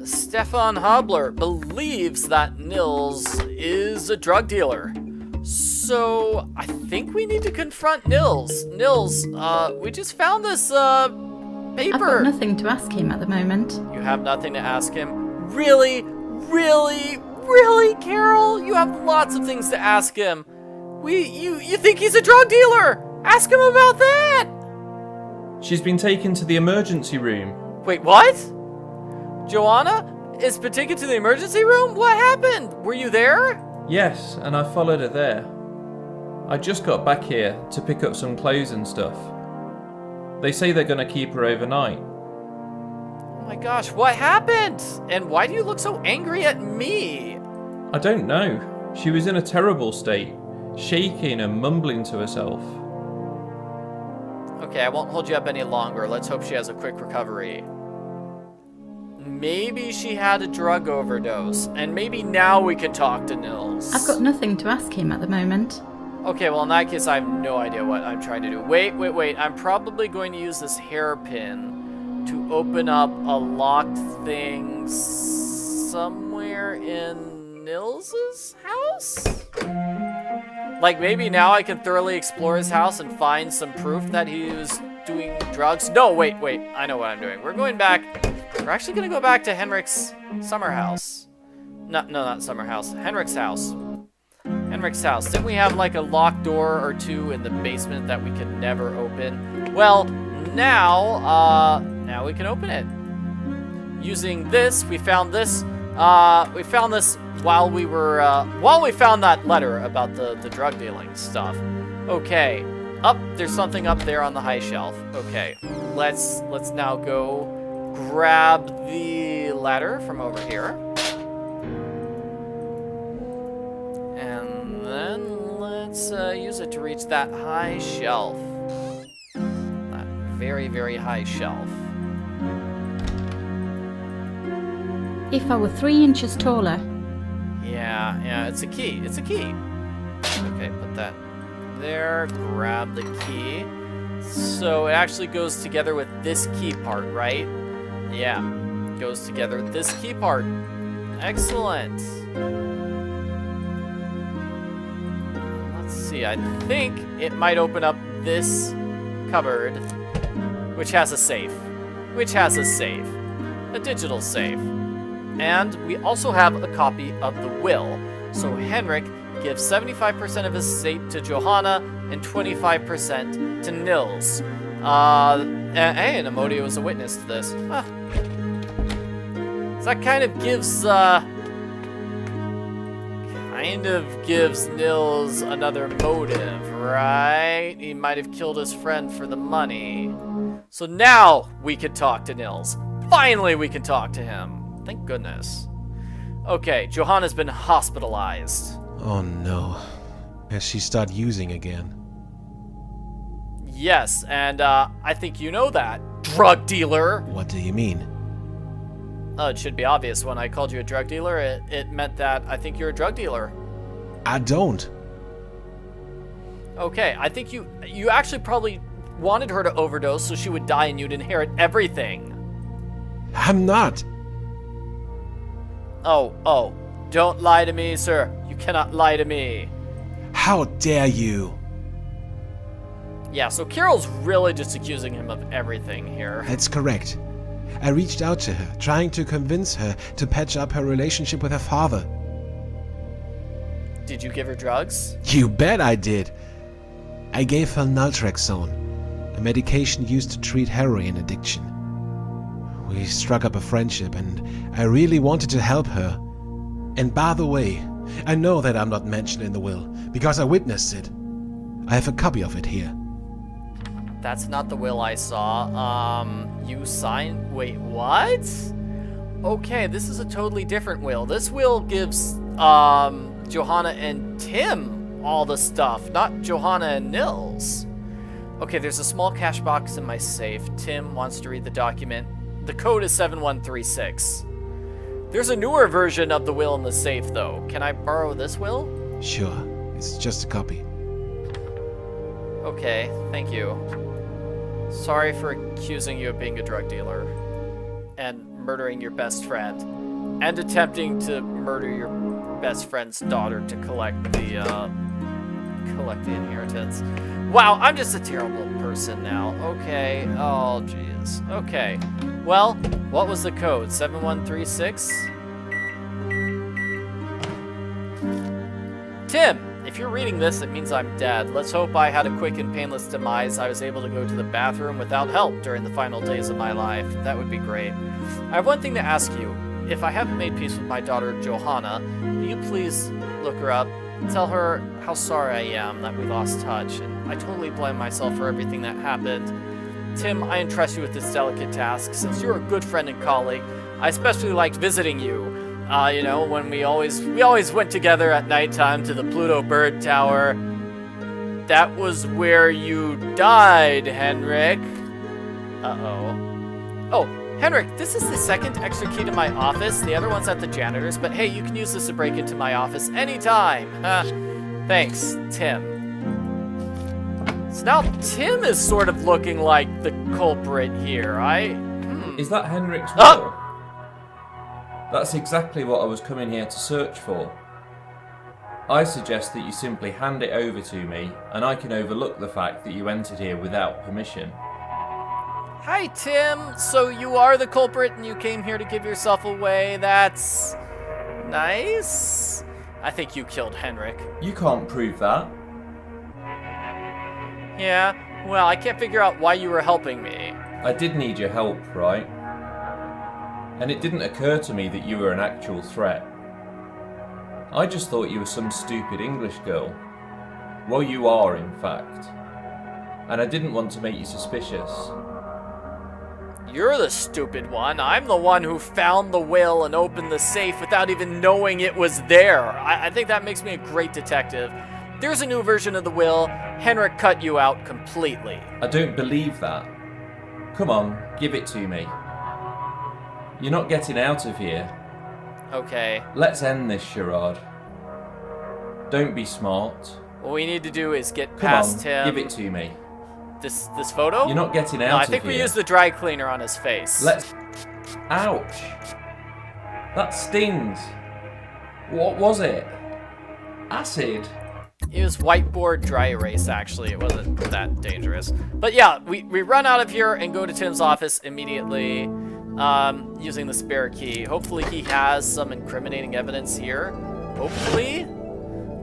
Stefan Hobler believes that Nils is a drug dealer. So, I think we need to confront Nils. Nils, we just found this, paper. I've got nothing to ask him at the moment. You have nothing to ask him? Really? Really? Really, Carol? You have lots of things to ask him. You think he's a drug dealer? Ask him about that! She's been taken to the emergency room. Wait, what? Johanna is been taken to the emergency room? What happened? Were you there? Yes, and I followed her there. I just got back here to pick up some clothes and stuff. They say they're gonna keep her overnight. Oh my gosh, what happened? And why do you look so angry at me? I don't know. She was in a terrible state, shaking and mumbling to herself. Okay, I won't hold you up any longer. Let's hope she has a quick recovery. Maybe she had a drug overdose, and maybe now we can talk to Nils. I've got nothing to ask him at the moment. Okay, well in that case I have no idea what I'm trying to do. Wait. I'm probably going to use this hairpin to open up a locked thing somewhere in Nils's house? Like maybe now I can thoroughly explore his house and find some proof that he was doing drugs. No, wait. I know what I'm doing. We're actually going to go back to Henrik's summer house. No, not summer house. Henrik's house. Didn't we have like a locked door or two in the basement that we could never open? Well, now we can open it. Using this, we found this while we found that letter about the drug dealing stuff. Okay. There's something up there on the high shelf. Okay. Let's now go grab the ladder from over here. And then let's use it to reach that high shelf. That very, very high shelf. If I were 3 inches taller. Yeah, it's a key. Okay, put that there. Grab the key. So it actually goes together with this key part, right? Yeah, goes together with this key part. Excellent. Let's see, I think it might open up this cupboard, which has a safe. A digital safe. And we also have a copy of the will. So Henrik gives 75% of his estate to Johanna and 25% to Nils. Hey, and Amodio was a witness to this. Huh. So that kind of gives Nils another motive, right? He might have killed his friend for the money. So now we can talk to Nils. Finally, we can talk to him. Thank goodness. Okay, Johanna's been hospitalized. Oh no. Has she started using again? Yes, and I think you know that, drug dealer. What do you mean? It should be obvious. When I called you a drug dealer, it meant that I think you're a drug dealer. I don't. Okay, I think you actually probably wanted her to overdose so she would die and you'd inherit everything. I'm not. Oh, don't lie to me, sir. You cannot lie to me. How dare you? Yeah, so Carol's really just accusing him of everything here. That's correct. I reached out to her, trying to convince her to patch up her relationship with her father. Did you give her drugs? You bet I did. I gave her naltrexone, a medication used to treat heroin addiction. We struck up a friendship, and I really wanted to help her. And by the way, I know that I'm not mentioned in the will, because I witnessed it. I have a copy of it here. That's not the will I saw. You signed... Wait, what? Okay, this is a totally different will. This will gives, Johanna and Tim all the stuff, not Johanna and Nils. Okay, there's a small cash box in my safe. Tim wants to read the document. The code is 7136. There's a newer version of the will in the safe, though. Can I borrow this will? Sure, it's just a copy. Okay, thank you. sorry for accusing you of being a drug dealer and murdering your best friend and attempting to murder your best friend's daughter to collect the inheritance. Wow, I'm just a terrible person now. Okay. Oh, jeez. Okay. Well, what was the code? 7136? Tim, if you're reading this, it means I'm dead. Let's hope I had a quick and painless demise. I was able to go to the bathroom without help during the final days of my life. That would be great. I have one thing to ask you. If I haven't made peace with my daughter, Johanna, will you please look her up? Tell her how sorry I am that we lost touch, and I totally blame myself for everything that happened. Tim, I entrust you with this delicate task. Since you're a good friend and colleague, I especially liked visiting you. You know, when we always went together at nighttime to the Pluto Bird Tower. That was where you died, Henrik. Uh-oh. Oh, Henrik, this is the second extra key to my office. The other one's at the janitor's, but hey, you can use this to break into my office anytime. Thanks, Tim. So now Tim is sort of looking like the culprit here. Is that Henrik's will? That's exactly what I was coming here to search for. I suggest that you simply hand it over to me, and I can overlook the fact that you entered here without permission. Hi, Tim. So you are the culprit and you came here to give yourself away. That's nice. I think you killed Henrik. You can't prove that. Yeah, well, I can't figure out why you were helping me. I did need your help, right? And it didn't occur to me that you were an actual threat. I just thought you were some stupid English girl. Well, you are, in fact. And I didn't want to make you suspicious. You're the stupid one. I'm the one who found the will and opened the safe without even knowing it was there. I think that makes me a great detective. There's a new version of the will. Henrik cut you out completely. I don't believe that. Come on, give it to me. You're not getting out of here. Okay. Let's end this charade. Don't be smart. What we need to do is get Come past on, him. give it to me. This photo? You're not getting out No, I of think here. we used the dry cleaner on his face. Let's... Ouch. That stings. What was it? Acid? It was whiteboard dry erase, actually. It wasn't that dangerous. But yeah, we run out of here and go to Tim's office immediately using the spare key. Hopefully he has some incriminating evidence here. Hopefully.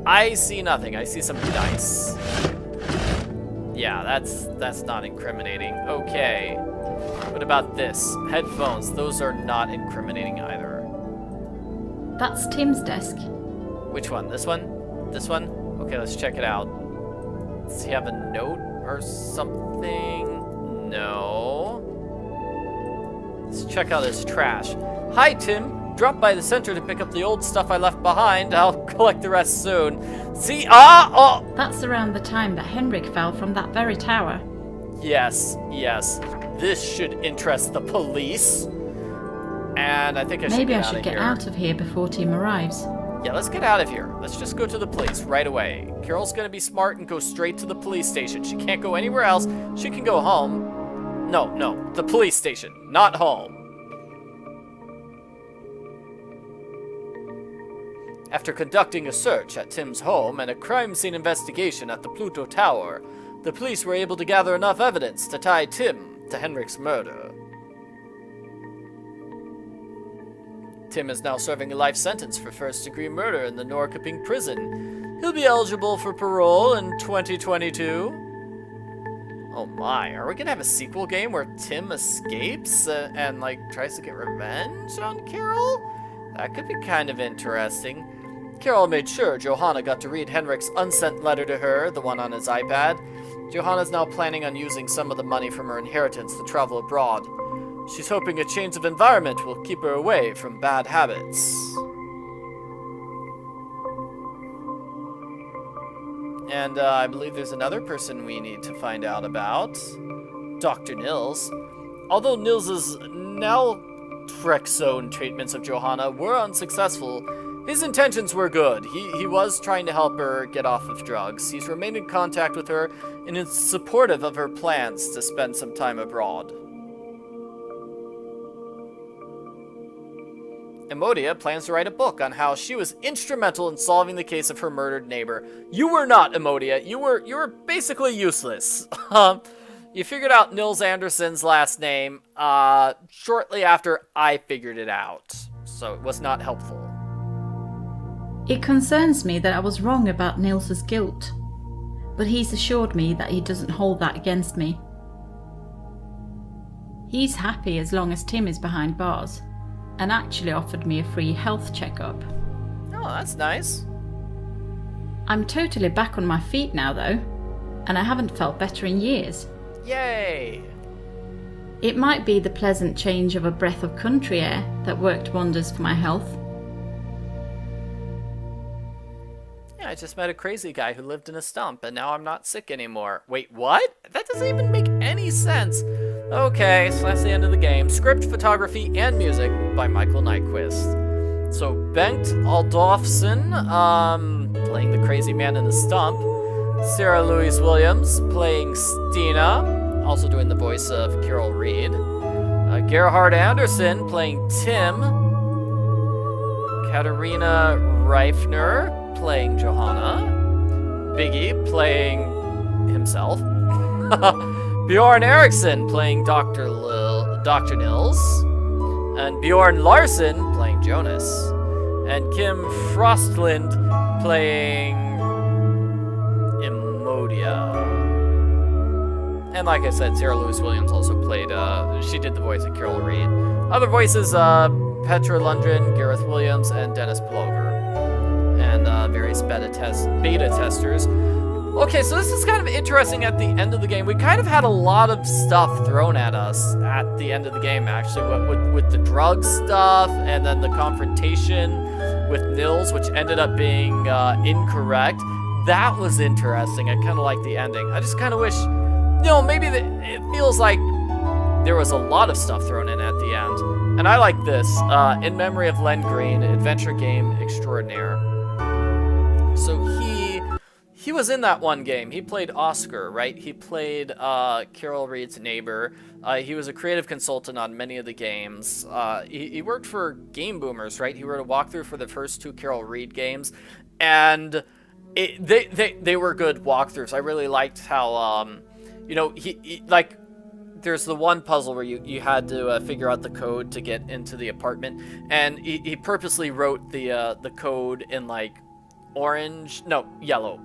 I see nothing. I see some dice. Yeah, that's not incriminating. Okay. What about this? Headphones. Those are not incriminating either. That's Tim's desk. Which one? This one? This one? Okay, let's check it out. Does he have a note or something? No. Let's check out his trash. Hi, Tim. Drop by the center to pick up the old stuff I left behind. I'll collect the rest soon. See? Oh! That's around the time that Henrik fell from that very tower. Yes. This should interest the police. And I think I should Maybe get I out should of get here. out of here before Tim arrives. Yeah, let's get out of here. Let's just go to the police right away. Carol's gonna be smart and go straight to the police station. She can't go anywhere else. She can go home. No, the police station, not home. After conducting a search at Tim's home and a crime scene investigation at the Pluto Tower, the police were able to gather enough evidence to tie Tim to Henrik's murder. Tim is now serving a life sentence for first-degree murder in the Norrköping prison. He'll be eligible for parole in 2022. Oh my, are we gonna have a sequel game where Tim escapes and like tries to get revenge on Carol? That could be kind of interesting. Carol made sure Johanna got to read Henrik's unsent letter to her, the one on his iPad. Johanna's now planning on using some of the money from her inheritance to travel abroad. She's hoping a change of environment will keep her away from bad habits. And I believe there's another person we need to find out about. Dr. Nils. Although Nils's naltrexone treatments of Johanna were unsuccessful, His intentions were good. He was trying to help her get off of drugs. He's remained in contact with her and is supportive of her plans to spend some time abroad. Emodia plans to write a book on how she was instrumental in solving the case of her murdered neighbor. You were not, Emodia. You were basically useless. You figured out Nils Anderson's last name shortly after I figured it out, so it was not helpful. It concerns me that I was wrong about Nils's guilt, but he's assured me that he doesn't hold that against me. He's happy as long as Tim is behind bars, and actually offered me a free health checkup. Oh, that's nice. I'm totally back on my feet now though, and I haven't felt better in years. Yay! It might be the pleasant change of a breath of country air that worked wonders for my health. Yeah, I just met a crazy guy who lived in a stump, and now I'm not sick anymore. Wait, what? That doesn't even make any sense. Okay, so that's the end of the game. Script, photography, and music by Michael Nyquist. So, Bengt Aldolfsson, playing the crazy man in the stump. Sarah Louise Williams, playing Stina, also doing the voice of Carol Reed. Gerhard Andersson, playing Tim. Katarina Reifner, playing Johanna. Biggie, playing himself. Bjorn Eriksson, playing Dr. Nils. And Bjorn Larson, playing Jonas. And Kim Frostlind, playing Emodia. And like I said, Sarah Louise Williams also played, she did the voice of Carol Reed. Other voices, Petra Lundgren, Gareth Williams, and Dennis Ploger. And various beta testers. Okay, so this is kind of interesting at the end of the game. We kind of had a lot of stuff thrown at us at the end of the game, actually, with the drug stuff, and then the confrontation with Nils, which ended up being incorrect. That was interesting. I kind of like the ending. I just kind of wish, maybe it feels like there was a lot of stuff thrown in at the end. And I like this, In Memory of Len Green, Adventure Game Extraordinaire. So he was in that one game. He played Oscar, right? He played Carol Reed's neighbor. He was a creative consultant on many of the games. He worked for Game Boomers, right? He wrote a walkthrough for the first 2 Carol Reed games, and they were good walkthroughs. I really liked how he like. There's the one puzzle where you had to figure out the code to get into the apartment, and he purposely wrote the code in like yellow,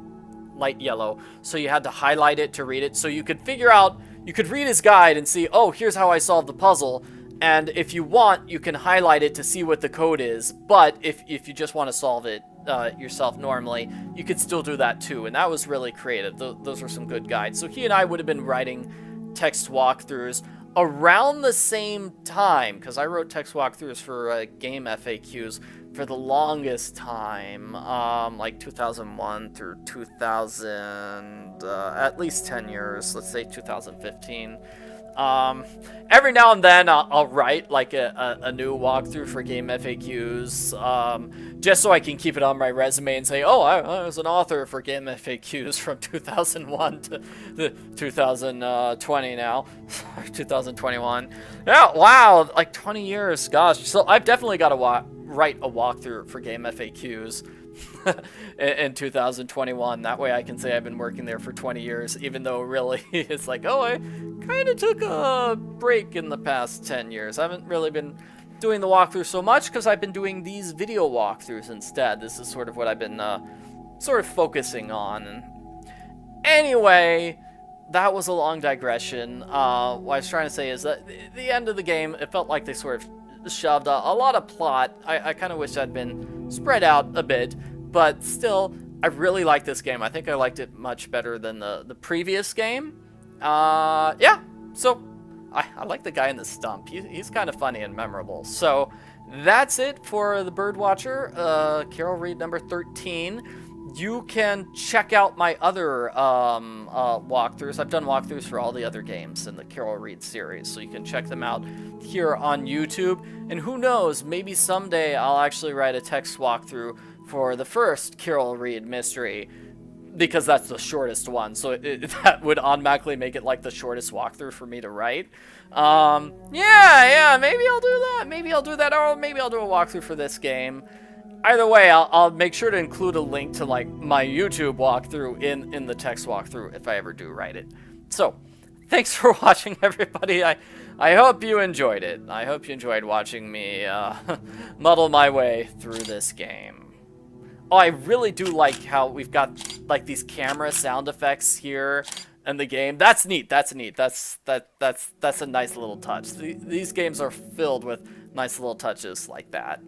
light yellow. So you had to highlight it to read it, so you could read his guide and see, oh, here's how I solved the puzzle. And if you want, you can highlight it to see what the code is. But if you just want to solve it yourself normally, you could still do that too. And that was really creative. Those were some good guides. So he and I would have been writing text walkthroughs around the same time, because I wrote text walkthroughs for game FAQs for the longest time, like 2001 through 2000, at least 10 years, let's say 2015. Every now and then I'll write like a new walkthrough for game FAQs, just so I can keep it on my resume and say, oh, I was an author for game FAQs from 2001 to 2020 now, 2021. Yeah, wow, like 20 years, gosh. So I've definitely got to write a walkthrough for game FAQs in 2021. That way I can say I've been working there for 20 years, even though really it's like, oh, I kind of took a break in the past 10 years. I haven't really been doing the walkthrough so much because I've been doing these video walkthroughs instead. This is sort of what I've been sort of focusing on. And anyway, that was a long digression. What I was trying to say is that the end of the game, it felt like they sort of shoved a lot of plot. I kind of wish I'd been spread out a bit, but still, I really like this game. I think I liked it much better than the previous game. Yeah, so I like the guy in the stump. He's kind of funny and memorable. So that's it for the Birdwatcher, Carol Reed number 13. you can check out my other walkthroughs. I've done walkthroughs for all the other games in the Carol Reed series, so you can check them out here on YouTube. And who knows, maybe someday I'll actually write a text walkthrough for the first Carol Reed mystery, because that's the shortest one, so that would automatically make it like the shortest walkthrough for me to write. Yeah, maybe I'll do that. Maybe I'll do that, or maybe I'll do a walkthrough for this game. Either way, I'll make sure to include a link to like my YouTube walkthrough in the text walkthrough if I ever do write it. So, thanks for watching, everybody. I hope you enjoyed it. I hope you enjoyed watching me muddle my way through this game. Oh, I really do like how we've got like these camera sound effects here in the game. That's neat. That's neat. That's a nice little touch. These games are filled with nice little touches like that.